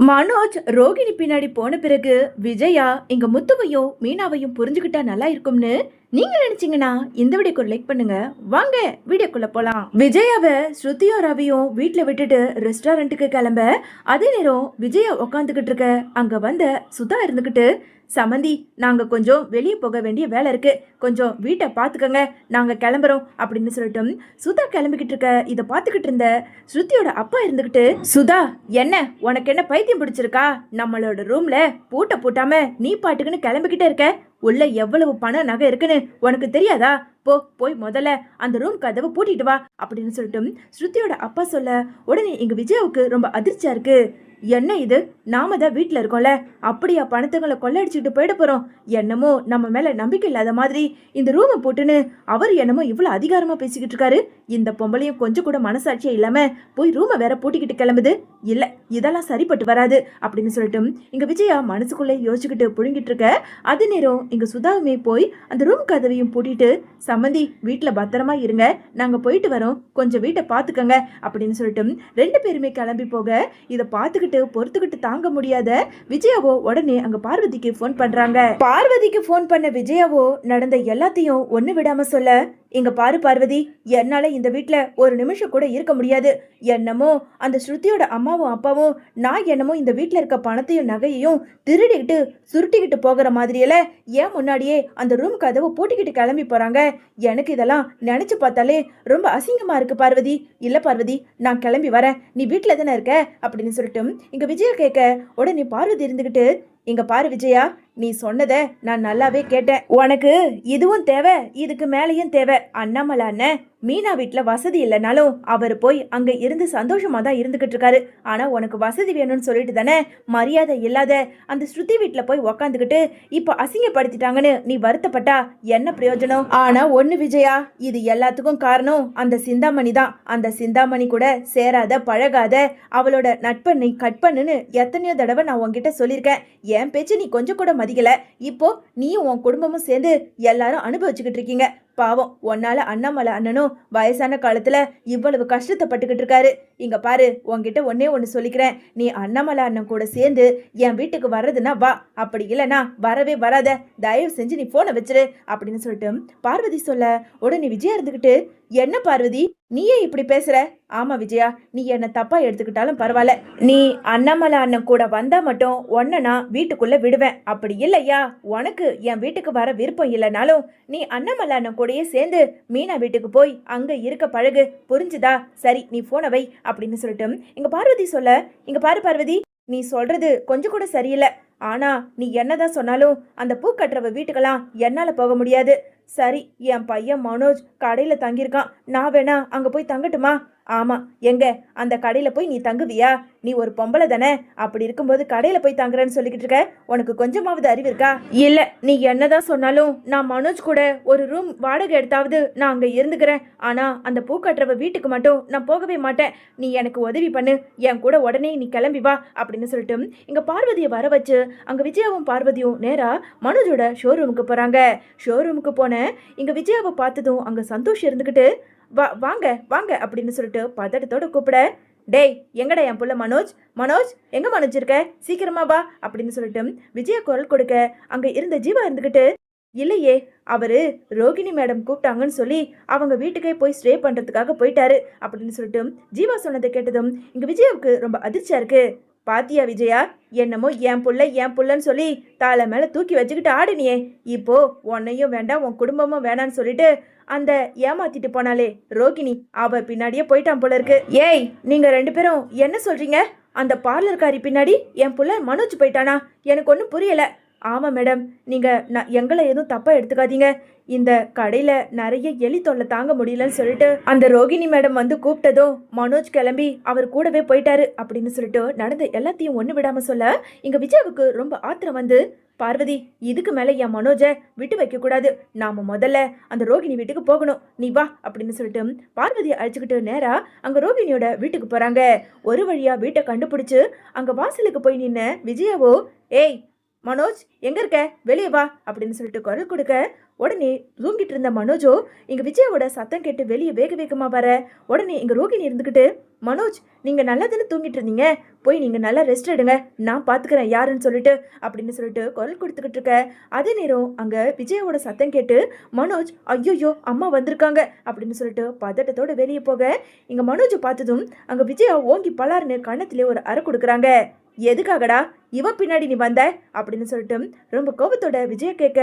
மனோஜ் ரோகிணி பின்னாடி போன பிறகு விஜயா இங்க முத்துவையும் மீனாவையும் புரிஞ்சுக்கிட்டா நல்லா இருக்கும்னு நீங்க நினைச்சீங்கன்னா இந்த வீடியோக்கு ஒரு லைக் பண்ணுங்க. வாங்க வீடியோக்குள்ள போலாம். விஜயாவை ஸ்ருதியும் ரவியும் வீட்டுல விட்டுட்டு ரெஸ்டாரண்ட்டுக்கு கிளம்ப, அதே நேரம் விஜயா உக்காந்துக்கிட்டு இருக்க அங்க வந்த சுதா இருந்துகிட்டு, சமந்தி நாங்க கொஞ்சம் வெளியே போக வேண்டிய வேலை இருக்கு, கொஞ்சம் வீட்டை பாத்துக்கங்க, நாங்க கிளம்புறோம் அப்படின்னு சொல்லிட்டு சுதா கிளம்பிக்கிட்டு இருக்க இதை பார்த்துக்கிட்டு இருந்த ஸ்ருதியோட அப்பா இருந்துகிட்டு, சுதா என்ன உனக்கு என்ன பைத்தியம் பிடிச்சிருக்கா? நம்மளோட ரூம்ல பூட்டை பூட்டாம நீ பாட்டுக்குன்னு கிளம்பிக்கிட்டே இருக்க, உள்ள எவ்வளவு பணம் நகை இருக்குன்னு உனக்கு தெரியாதா? போய் முதல்ல அந்த ரூம் கதவை பூட்டிட்டு வா அப்படின்னு சொல்லிட்டு ஸ்ருதியோட அப்பா சொல்ல, உடனே எங்க விஜயாவுக்கு ரொம்ப அதிர்ச்சியா இருக்கு. என்ன இது, நாம தான் வீட்டில் இருக்கோம்ல, அப்படியா பணத்துங்களை கொள்ளடிச்சுட்டு போயிட போறோம்? என்னமோ நம்ம மேல நம்பிக்கை இல்லாத மாதிரி இந்த ரூமை போட்டுன்னு அவர் என்னமோ இவ்வளவு அதிகாரமா பேசிக்கிட்டு இருக்காரு. இந்த பொம்பளையும் கொஞ்சம் கூட மனசாட்சியே இல்லாம போய் ரூமை வேற பூட்டிக்கிட்டு கிளம்புது. இல்ல இதெல்லாம் சரிப்பட்டு வராது அப்படின்னு சொல்லிட்டு இங்க விஜயா மனசுக்குள்ளே யோசிச்சுக்கிட்டு புழுங்கிட்டு இருக்க, அது நேரம் இங்க சுதாவுமே போய் அந்த ரூம் கதவையும் பூட்டிட்டு, சம்மந்தி வீட்டுல பத்திரமா இருங்க, நாங்க போயிட்டு வரோம், கொஞ்சம் வீட்டை பாத்துக்கங்க அப்படின்னு சொல்லிட்டு ரெண்டு பேருமே கிளம்பி போக, இதை பார்த்துக்கிட்டு பொறுத்துக்கிட்டு தாங்க முடியாத விஜயாவோ உடனே அங்க பார்வதிக்கு போன் பண்றாங்க. பார்வதிக்கு போன் பண்ண விஜயாவோ நடந்த எல்லாத்தையும் ஒண்ணு விடாம சொல்ல, இங்க பாரு பார்வதி, என்னால இந்த வீட்டுல ஒரு நிமிஷம் கூட இருக்க முடியாது. என்னமோ அந்த ஸ்ருதியோட அம்மாவும் அப்பாவும் நான் என்னமோ இந்த வீட்டுல இருக்க பணத்தையும் நகையையும் திருடிக்கிட்டு சுருட்டிக்கிட்டு போகிற மாதிரியல ஏன் முன்னாடியே அந்த ரூம் கதவை பூட்டிக்கிட்டு கிளம்பி போறாங்க. எனக்கு இதெல்லாம் நினைச்சு பார்த்தாலே ரொம்ப அசிங்கமா இருக்கு பார்வதி. இல்ல பார்வதி, நான் கிளம்பி வரேன், நீ வீட்டுல தானே இருக்க அப்படின்னு சொல்லிட்டு இங்க விஜயா கேட்க, உடனே பார்வதி இருந்துகிட்டு, இங்க பாரு விஜயா, நீ சொன்னத நான் நல்லாவே கேட்டேன். உனக்கு இதுவும் தேவை, இதுக்கு மேலேயும் தேவை. அண்ணாமலை அண்ணன் மீனா வீட்டுல வசதி இல்லைனாலும் அவர் போய் அங்க இருந்து சந்தோஷமா தான் இருந்துகிட்டு இருக்காரு. ஆனா உனக்கு வசதி வேணும்னு சொல்லிட்டு தானே மரியாதை இல்லாத அந்த ஸ்ருதி வீட்டுல போய் உக்காந்துக்கிட்டு இப்ப அசிங்கப்படுத்திட்டாங்கன்னு நீ வருத்தப்பட்டா என்ன பிரயோஜனம்? ஆனா ஒண்ணு விஜயா, இது எல்லாத்துக்கும் காரணம் அந்த சிந்தாமணி தான். அந்த சிந்தாமணி கூட சேராத பழகாத, அவளோட நட்பை நீ கட் பண்ணுன்னு எத்தனையோ தடவை நான் உன்கிட்ட சொல்லியிருக்கேன். என் பேச்சு நீ கொஞ்சம் கூட மதிக்கல. இப்போ நீயும் உன் குடும்பமும் சேர்ந்து எல்லாரும் அனுபவிச்சுக்கிட்டு இருக்கீங்க. பாவம், உன்னால அண்ணாமலை அண்ணனும் வயசான காலத்துல இவ்வளவு கஷ்டத்தை பட்டுக்கிட்டு இருக்காரு. இங்க பாரு, உன்கிட்ட ஒன்னே ஒன்னு சொல்லிக்கிறேன், நீ அண்ணாமலை அண்ணன் கூட சேர்ந்து என் வீட்டுக்கு வர்றதுன்னா வா, அப்படி இல்லைன்னா வரவே வராத, தயவு செஞ்சு நீ போனை வச்சிரு அப்படின்னு சொல்லிட்டு பார்வதி சொல்ல, உடனே விஜயா இருந்துகிட்டு, என்ன பார்வதி நீயே இப்படி பேசுற? ஆமா விஜயா, நீ என்ன தப்பா எடுத்துக்கிட்டாலும் பரவாயில்ல, நீ அண்ணாமலை அண்ணன் கூட வந்தா மட்டும் உன்னை நான் வீட்டுக்குள்ள விடுவேன். அப்படி இல்லையா, உனக்கு என் வீட்டுக்கு வர விருப்பம் இல்லைனாலும் நீ அண்ணாமலை அண்ணன் கூடயே சேர்ந்து மீனா வீட்டுக்கு போய் அங்க இருக்க பழகு, புரிஞ்சுதா? சரி, நீ போனை வை அப்படின்னு சொல்லிட்டு இங்க பார்வதி சொல்ல, இங்க பாரு பார்வதி, நீ சொல்றது கொஞ்சம் கூட சரியில்லை. ஆனா நீ என்னதான் சொன்னாலும் அந்த பூ கட்டுறவ வீட்டுக்கெல்லாம் என்னால போக முடியாது. சரி, என் பையன் மனோஜ் கடையில தங்கியிருக்கான், நான் வேணா அங்க போய் தங்கட்டுமா? ஆமா, எங்க அந்த கடையில போய் நீ தங்குவியா? நீ ஒரு பொம்பளை தானே, அப்படி இருக்கும்போது கடையில போய் தங்குறேன்னு சொல்லிக்கிட்டு இருக்க, உனக்கு கொஞ்சமாவது அறிவு இருக்கா? இல்ல, நீ என்னதான் சொன்னாலும் நான் மனோஜ் கூட ஒரு ரூம் வாடகை எடுத்தாவது நான் அங்க இருந்துக்கிறேன். ஆனா அந்த பூ கட்டுறவ வீட்டுக்கு மட்டும் நான் போகவே மாட்டேன். நீ எனக்கு உதவி பண்ணு, என் கூட உடனே நீ கிளம்பி வா அப்படின்னு சொல்லிட்டு இங்க பார்வதியை வர வச்சு அங்க விஜயாவும் பார்வதியும் நேரா மனோஜோட ஷோரூமுக்கு போறாங்க. ஷோரூமுக்கு போன இங்க விஜயாவை பார்த்ததும் அங்க சந்தோஷம் இருந்துகிட்டு, வாங்க வாங்க அப்படின்னு சொல்லிட்டு பதட்டத்தோட கூப்பிட, டேய் எங்கடா என் புள்ள மனோஜ், மனோஜ் எங்க மனோஜ் இருக்க, சீக்கிரமா வா அப்படின்னு சொல்லிட்டு விஜயா குரல் கொடுக்க, அங்க இருந்த ஜீவா இருந்துகிட்டு, இல்லையே, அவரு ரோகிணி மேடம் கூப்பிட்டாங்கன்னு சொல்லி அவங்க வீட்டுக்கே போய் ஸ்டே பண்றதுக்காக போயிட்டாரு அப்படின்னு சொல்லிட்டு ஜீவா சொன்னதை கேட்டதும் இங்க விஜயாவுக்கு ரொம்ப அதிர்ச்சியா இருக்கு. பாத்தியா விஜயா, என்னமோ என் புள்ளன்னு சொல்லி தாளை மேல தூக்கி வச்சுக்கிட்டு ஆடினியே, இப்போ உன்னையும் வேண்டாம் உன் குடும்பமும் வேணான்னு சொல்லிட்டு அந்த ஏமாத்திட்டு போனாலே ரோகிணி, அவ பின்னாடியே போயிட்டான் போல இருக்கு. ஏய், நீங்க ரெண்டு பேரும் என்ன சொல்றீங்க? அந்த பார்லர்காரி பின்னாடி என் புள்ள மனோஜ் போயிட்டானா? எனக்கு ஒன்றும் புரியல. ஆமாம் மேடம், நீங்கள் எங்களை எதுவும் தப்பாக எடுத்துக்காதீங்க. இந்த கடையில் நிறைய எலி தொல்லை தாங்க முடியலன்னு சொல்லிட்டு அந்த ரோகிணி மேடம் வந்து கூப்பிட்டதும் மனோஜ் கிளம்பி அவர் கூடவே போயிட்டாரு அப்படின்னு சொல்லிட்டு நடந்த எல்லாத்தையும் ஒன்று விடாமல் சொல்ல, இங்கே விஜயாவுக்கு ரொம்ப ஆத்திரம் வந்து, பார்வதி, இதுக்கு மேலே என் மனோஜை விட்டு வைக்கக்கூடாது, நாம் முதல்ல அந்த ரோகிணி வீட்டுக்கு போகணும், நீ வா அப்படின்னு சொல்லிட்டு பார்வதியை அழைச்சிக்கிட்டு நேராக அங்கே ரோகிணியோட வீட்டுக்கு போகிறாங்க. ஒரு வழியாக வீட்டை கண்டுபிடிச்சு அங்கே வாசலுக்கு போய் நின்ன விஜயாவோ, ஏய் மனோஜ் எங்க இருக்க, வெளியே வா அப்படின்னு சொல்லிட்டு குரல் கொடுக்க உடனே தூங்கிட்டு இருந்த மனோஜோ இங்க விஜயாவோட சத்தம் கேட்டு வெளியே வேக வேகமா வர உடனே இங்க ரோகிணி இருந்துகிட்டு, மனோஜ் நீங்க நல்லா தானே தூங்கிட்டு இருந்தீங்க, போய் நீங்க நல்லா ரெஸ்ட் எடுங்க, நான் பாத்துக்கிறேன் யாருன்னு சொல்லிட்டு அப்படின்னு சொல்லிட்டு குரல் கொடுத்துக்கிட்டு இருக்க. அதே நேரம் அங்க விஜயாவோட சத்தம் கேட்டு மனோஜ் ஐயோயோ அம்மா வந்திருக்காங்க அப்படின்னு சொல்லிட்டு பதட்டத்தோட வெளியே போக இங்க மனோஜை பார்த்ததும் அங்க விஜயா ஓங்கி பலாருன்னு கண்ணத்திலே ஒரு அறை கொடுக்குறாங்க. எதுக்காகடா இவ பின்னாடி நீ வந்த அப்படின்னு சொல்லிட்டு ரொம்ப கோபத்தோட விஜயா கேட்க,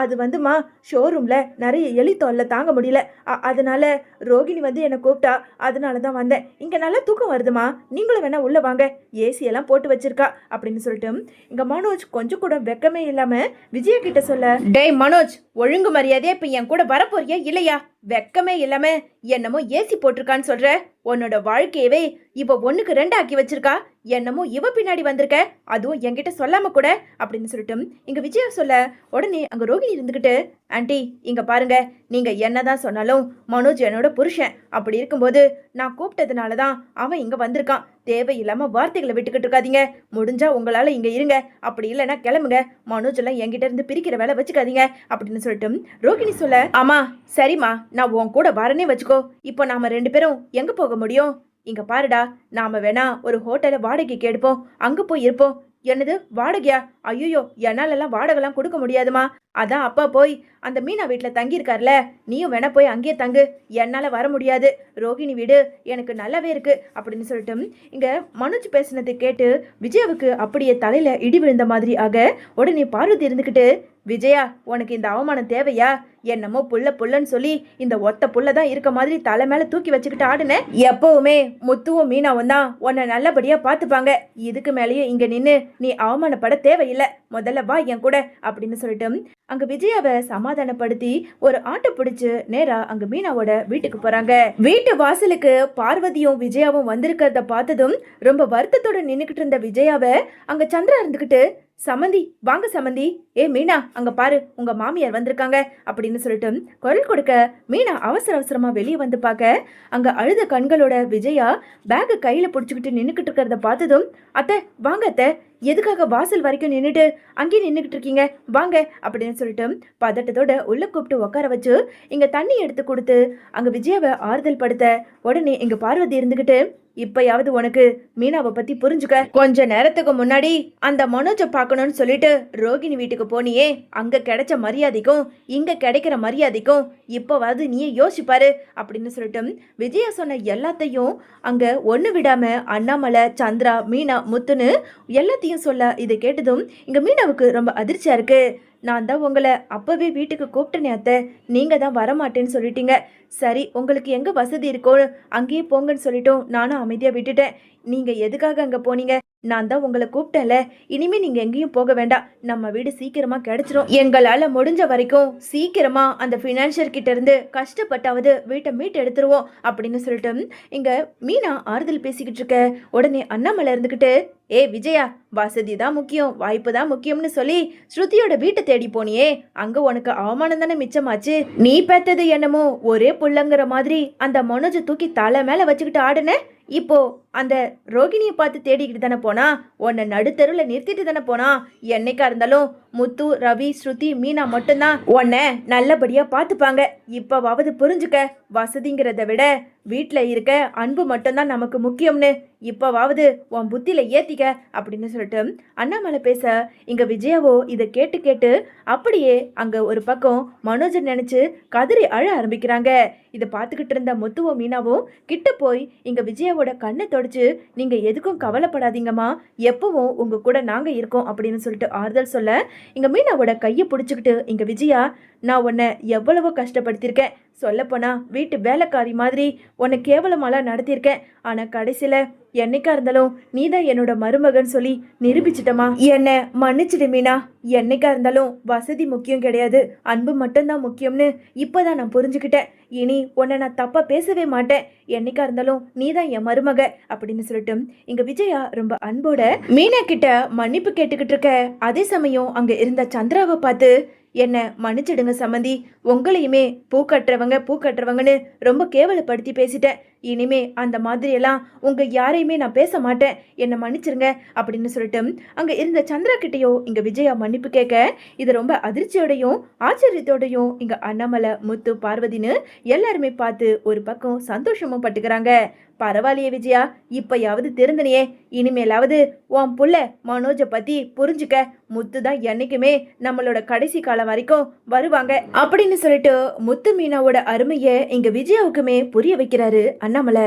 அது வந்துமா ஷோரூம்ல நிறைய எலி தொல்லை தாங்க முடியல, அதனால ரோகிணி வந்து என்னை கூப்பிட்டா, அதனால தான் வந்தேன். இங்க நல்லா தூக்கம் வருதுமா, நீங்களும் வேணா உள்ள வாங்க, ஏசி எல்லாம் போட்டு வச்சிருக்கா அப்படின்னு சொல்லிட்டு இங்க மனோஜ் கொஞ்சம் கூட வெக்கமே இல்லாம விஜயா கிட்ட சொல்ல, டேய் மனோஜ் ஒழுங்கு மரியாதையா இப்ப என் கூட வரப்போறியா இல்லையா, வெக்கமே இல்லாம என்னமோ ஏசி போட்டிருக்கான்னு சொல்ற, உன்னோட வாழ்க்கையவே இப்ப 1க்கு 2 ஆக்கி வச்சிருக்கா, என்னமோ இவ பின்னாடி வந்திருக்க, அதுவும் என்கிட்ட சொல்லாம கூட அப்படின்னு சொல்லிட்டு இங்க விஜயா சொல்ல உடனே அங்க ரோகிணி இருந்துகிட்டு, ஆண்டி இங்க பாருங்க, நீங்க என்னதான் சொன்னாலும் மனோஜ் என்னோட புருஷன், அப்படி இருக்கும்போது நான் கூப்பிட்டதுனாலதான் அவன் இங்க வந்திருக்கான், தேவையில்லாம வார்த்தைகளை விட்டுக்கிட்டு இருக்காதீங்க, முடிஞ்சா உங்களால இங்க இருங்க, அப்படி இல்லைன்னா கிளம்புங்க, மனோஜ் எல்லாம் என்கிட்ட இருந்து பிரிக்கிற வேலை வச்சுக்காதீங்க அப்படின்னு சொல்லிட்டு ரோகிணி சொல்ல, ஆமா சரிம்மா நான் உன் கூட வரனே வச்சுக்கோ, இப்போ நாம 2 பேரும் எங்க போக முடியும், இங்க பாருடா, நாம வேணா ஒரு ஹோட்டலை வாடகைக்கு எடுப்போம், அங்க போய் இருப்போம். என்னது வாடகையா, ஐயோ என்னாலெல்லாம் வாடகைலாம் கொடுக்க முடியாதுமா, அதான் அப்பா போய் அந்த மீனா வீட்டில் தங்கியிருக்கார்ல, நீயும் வேணா போய் அங்கேயே தங்கு, என்னால் வர முடியாது, ரோகிணி வீடு எனக்கு நல்லாவே இருக்கு அப்படின்னு சொல்லிட்டு இங்க மனோஜ் பேசினதை கேட்டு விஜயாவுக்கு அப்படியே தலையில இடி விழுந்த மாதிரி ஆக உடனே பார்வதி இருந்துக்கிட்டு, விஜயா உனக்கு இந்த அவமானம் தேவையா, என்னமோ புள்ளன்னு சொல்லி இந்த ஒத்த புள்ளதான் இருக்க மாதிரி தலை மேல தூக்கி வச்சுக்கிட்டு ஆடுன, எப்பவுமே முத்துவும் மீனாவும் தான் உன்னை நல்லபடியா பாத்துப்பாங்க, இதுக்கு மேலேயே இங்க நின்னு நீ அவமானப்பட தேவையில்லை, முதல்ல வா என் கூட அப்படின்னு சொல்லிட்டு அங்க விஜயாவை சமாதானப்படுத்தி ஒரு ஆட்டோ பிடிச்சு நேரா அங்க மீனாவோட வீட்டுக்கு போறாங்க. வீட்டு வாசலுக்கு பார்வதியும் விஜயாவும் வந்திருக்கிறத பார்த்ததும் ரொம்ப வருத்தத்தோட நின்னுக்கிட்டு இருந்த விஜயாவை அங்க சந்திரா இருந்துகிட்டு, சமந்தி வாங்க சமந்தி, ஏ மீனா அங்க பாரு உங்க மாமியார் வந்திருக்காங்க அப்படின்னு சொல்லிட்டு குரல் கொடுக்க மீனா அவசர அவசரமா வெளியே வந்து பார்க்க அங்க அழுத கண்களோட விஜயா பேக்கை கையில பிடிச்சுக்கிட்டு நின்னுக்கிட்டு இருக்கிறத பார்த்ததும், அத்தை வாங்க அத்தை, எதுக்காக வாசல் வரைக்கும் நின்றுட்டு அங்கேயே நின்றுக்கிட்டு இருக்கீங்க, வாங்க அப்படின்னு சொல்லிட்டு பதட்டத்தோட உள்ள கூப்பிட்டு உட்கார வச்சு இங்க தண்ணி எடுத்து கொடுத்து அங்க விஜயாவை ஆறுதல் படுத்த உடனே இங்க பார்வதி இருந்துகிட்டு, இப்பயாவது உனக்கு மீனாவை பத்தி புரிஞ்சுக்க, கொஞ்ச நேரத்துக்கு முன்னாடி அந்த மனோஜை பார்க்கணும்னு சொல்லிட்டு ரோகிணி வீட்டுக்கு போனியே, அங்க கிடைச்ச மரியாதைக்கும் இங்க கிடைக்கிற மரியாதைக்கும் இப்பவாவது நீயே யோசிப்பாரு அப்படின்னு சொல்லிட்டு விஜயா சொன்ன எல்லாத்தையும் அங்க ஒண்ணு விடாம அண்ணாமலை சந்திரா மீனா முத்துன்னு எல்லாத்தையும் சொல்ல இதை கேட்டதும் இங்க மீனாவுக்கு ரொம்ப அதிர்ச்சியா இருக்கு. நான் தான் உங்களை அப்பவே வீட்டுக்கு கூப்பிட்டேனே அத்தை, நீங்க தான் வரமாட்டேன்னு சொல்லிட்டீங்க, சரி உங்களுக்கு எங்க வசதி இருக்கோ அங்கேயே போங்கன்னு சொல்லிட்டோம், நானும் அமைதியா விட்டுட்டேன், நீங்க எதுக்காக அங்க போனீங்க, நான் தான் உங்களை கூப்பிட்டேன்ல, இனிமே நீங்க எங்கேயும் போக வேண்டாம், நம்ம வீடு சீக்கிரமா கிடைச்சிரும், எங்களால முடிஞ்ச வரைக்கும் சீக்கிரமா அந்த பினான்சியர் கிட்ட இருந்து கஷ்டப்பட்டாவது வீட்டை மீட்டு எடுத்துருவோம் அப்படின்னு சொல்லிட்டு இங்க மீனா ஆறுதல் பேசிக்கிட்டு இருக்க உடனே அண்ணாமலை இருந்துகிட்டு, ஏ விஜயா வசதி தான் முக்கியம் வாய்ப்பு தான் முக்கியம்னு சொல்லி ஸ்ருதியோட வீட்டை தேடி போனியே, அங்க உனக்கு அவமானம் தானே மிச்சமாச்சு, நீ பெத்தது என்னமோ ஒரே புள்ளங்கிற மாதிரி அந்த மனோஜை தூக்கி தலை மேல வச்சுக்கிட்டு ஆடுன, இப்போ அந்த ரோகிணியை பார்த்து தேடிக்கிட்டு தானே போனா, உன்னை நடுத்தருவில் நிறுத்திட்டு தானே போனா, என்னைக்கா இருந்தாலும் முத்து ரவி ஸ்ருதி மீனா மட்டும்தான் உன்னை நல்லபடியா பார்த்துப்பாங்க, இப்பவாவது புரிஞ்சுக்க, வசதிங்கிறத விட வீட்டில் இருக்க அன்பு மட்டும்தான் நமக்கு முக்கியம்னு இப்பவாவது உன் புத்தியில ஏத்திக்க அப்படின்னு சொல்லிட்டு அண்ணாமலை பேச இங்க விஜயாவோ இதை கேட்டு கேட்டு அப்படியே அங்க ஒரு பக்கம் மனோஜை நினைச்சு கதறி அழ ஆரம்பிக்கிறாங்க. இதை பார்த்துக்கிட்டு இருந்த முத்துவோ மீனாவோ கிட்ட போய் இங்க விஜயாவோட கண்ணை தொடச்சு, நீங்க எதுக்கும் கவலைப்படாதீங்கம்மா, எப்பவும் உங்க கூட நாங்க இருக்கோம் அப்படின்னு சொல்லிட்டு ஆறுதல் சொல்ல இங்க மீனாவோட கையை பிடிச்சுக்கிட்டு இங்க விஜயா, நான் உன்னை எவ்வளவோ கஷ்டப்படுத்தியிருக்கேன், சொல்லப்போனா வீட்டு வேலைக்காரி மாதிரி உன்னை கேவலமாலாம் நடத்தியிருக்கேன், ஆனா கடைசியில என்னைக்கா இருந்தாலும் நீதான் என்னோட மருமகன் சொல்லி நிரூபிச்சிட்டமா, என்ன மன்னிச்சிடு மீனா, என்னைக்கா இருந்தாலும் வசதி முக்கியம் கிடையாது, அன்பு மட்டும்தான் முக்கியம்னு இப்பதான் நான் புரிஞ்சுக்கிட்டேன், இனி உன்னை நான் தப்பா பேசவே மாட்டேன், என்னைக்கா இருந்தாலும் நீதான் என் மருமக அப்படின்னு சொல்லிட்டு இங்க விஜயா ரொம்ப அன்போட மீனா கிட்ட மன்னிப்பு கேட்டுக்கிட்டு இருக்க. அதே சமயம் அங்க இருந்த சந்திராவை பார்த்து, என்ன மன்னிச்சிடுங்க சம்மந்தி, உங்களையுமே பூ கட்டுறவங்கன்னு ரொம்ப கேவலப்படுத்தி பேசிட்டேன், இனிமே அந்த மாதிரியெல்லாம் உங்க யாரையுமே நான் பேச மாட்டேன், என்னை மன்னிச்சிருங்க அப்படின்னு சொல்லிட்டு அங்க இருந்த சந்திரா கிட்டயோ இங்க விஜயா மன்னிப்பு கேட்க இது ரொம்ப அதிர்ச்சியோடையும் ஆச்சரியத்தோடையும் இங்க அண்ணாமலை, முத்து, பார்வதின்னு எல்லாருமே பார்த்து ஒரு பக்கம் சந்தோஷமும் பட்டுக்கிறாங்க. பரவாயில்லையே விஜயா, இப்பயாவது திருந்தனியே, இனிமேலாவது உன் புள்ள மனோஜை பத்தி புரிஞ்சுக்க. முத்து தான் என்னைக்குமே நம்மளோட கடைசி காலம் வரைக்கும் வருவாங்க அப்படின்னு சொல்லிட்டு முத்து மீனாவோட அருமையை இங்க விஜயாவுக்குமே புரிய வைக்கிறாரு அண்ணாமலை.